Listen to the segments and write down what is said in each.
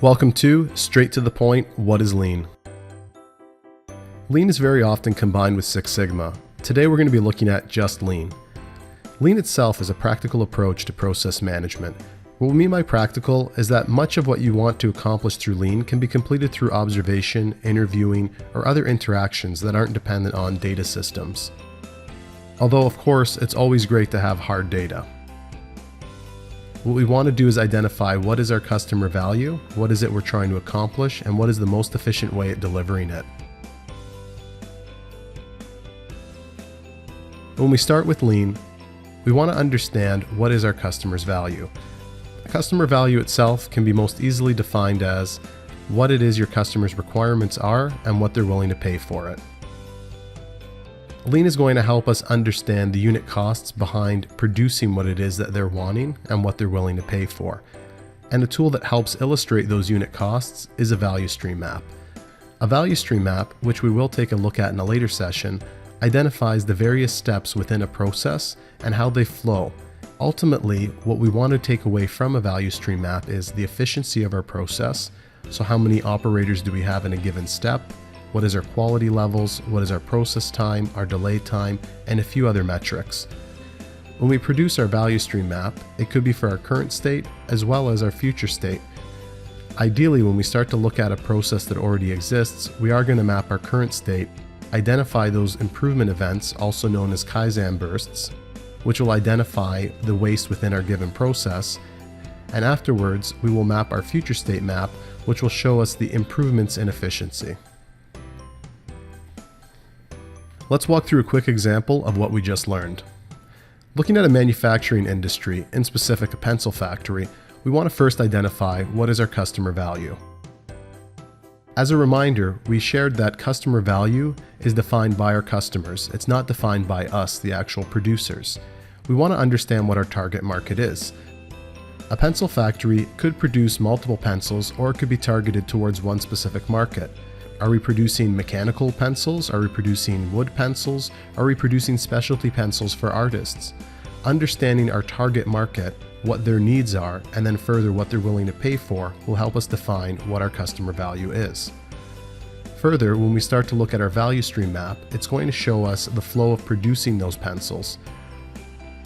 Welcome to Straight to the Point, What is Lean? Lean is very often combined with Six Sigma. Today we're going to be looking at just Lean. Lean itself is a practical approach to process management. What we mean by practical is that much of what you want to accomplish through Lean can be completed through observation, interviewing, or other interactions that aren't dependent on data systems. Although of course it's always great to have hard data. What we want to do is identify what is our customer value, what is it we're trying to accomplish, and what is the most efficient way at delivering it. When we start with Lean, we want to understand what is our customer's value. Customer value itself can be most easily defined as what it is your customer's requirements are and what they're willing to pay for it. Lean is going to help us understand the unit costs behind producing what it is that they're wanting and what they're willing to pay for. And a tool that helps illustrate those unit costs is a value stream map. A value stream map, which we will take a look at in a later session, identifies the various steps within a process and how they flow. Ultimately, what we want to take away from a value stream map is the efficiency of our process. So how many operators do we have in a given step? What is our quality levels? What is our process time, our delay time, and a few other metrics. When we produce our value stream map, it could be for our current state as well as our future state. Ideally, when we start to look at a process that already exists, we are going to map our current state, identify those improvement events, also known as kaizen bursts, which will identify the waste within our given process, and afterwards we will map our future state map, which will show us the improvements in efficiency. Let's walk through a quick example of what we just learned. Looking at a manufacturing industry, in specific a pencil factory, we want to first identify what is our customer value. As a reminder, we shared that customer value is defined by our customers. It's not defined by us, the actual producers. We want to understand what our target market is. A pencil factory could produce multiple pencils, or it could be targeted towards one specific market. Are we producing mechanical pencils? Are we producing wood pencils? Are we producing specialty pencils for artists? Understanding our target market, what their needs are, and then further what they're willing to pay for will help us define what our customer value is. Further, when we start to look at our value stream map, it's going to show us the flow of producing those pencils.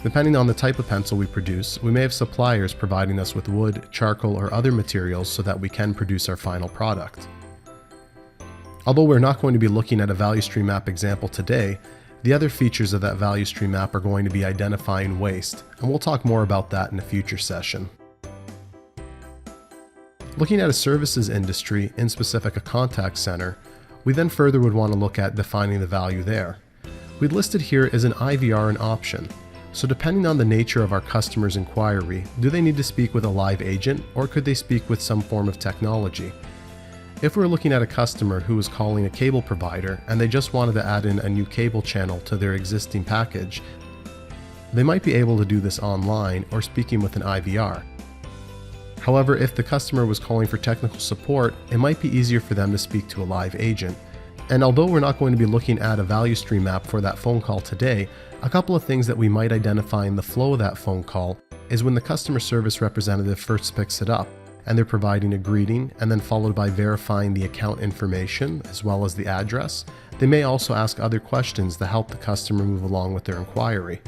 Depending on the type of pencil we produce, we may have suppliers providing us with wood, charcoal, or other materials so that we can produce our final product. Although we're not going to be looking at a value stream map example today, the other features of that value stream map are going to be identifying waste, and we'll talk more about that in a future session. Looking at a services industry, in specific a contact center, we then further would want to look at defining the value there. We'd listed here as an IVR an option. So depending on the nature of our customer's inquiry, do they need to speak with a live agent, or could they speak with some form of technology? If we're looking at a customer who is calling a cable provider and they just wanted to add in a new cable channel to their existing package, they might be able to do this online or speaking with an IVR. However, if the customer was calling for technical support, it might be easier for them to speak to a live agent. And although we're not going to be looking at a value stream map for that phone call today, a couple of things that we might identify in the flow of that phone call is when the customer service representative first picks it up, and they're providing a greeting and then followed by verifying the account information as well as the address. They may also ask other questions to help the customer move along with their inquiry.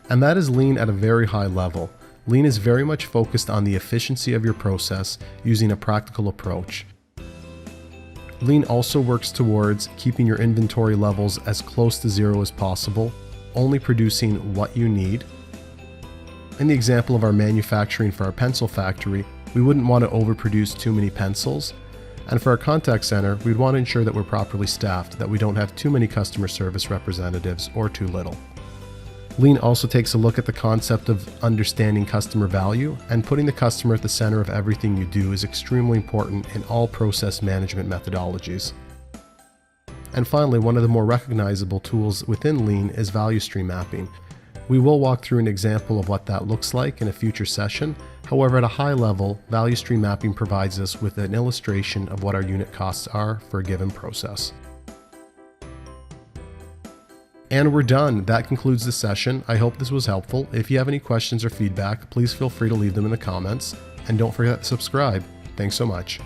And that is Lean at a very high level. Lean is very much focused on the efficiency of your process using a practical approach. Lean also works towards keeping your inventory levels as close to zero as possible, only producing what you need. In the example of our manufacturing for our pencil factory, we wouldn't want to overproduce too many pencils. And for our contact center, we'd want to ensure that we're properly staffed, that we don't have too many customer service representatives or too little. Lean also takes a look at the concept of understanding customer value, and putting the customer at the center of everything you do is extremely important in all process management methodologies. And finally, one of the more recognizable tools within Lean is value stream mapping. We will walk through an example of what that looks like in a future session. However, at a high level, value stream mapping provides us with an illustration of what our unit costs are for a given process. And we're done. That concludes the session. I hope this was helpful. If you have any questions or feedback, please feel free to leave them in the comments. And don't forget to subscribe. Thanks so much.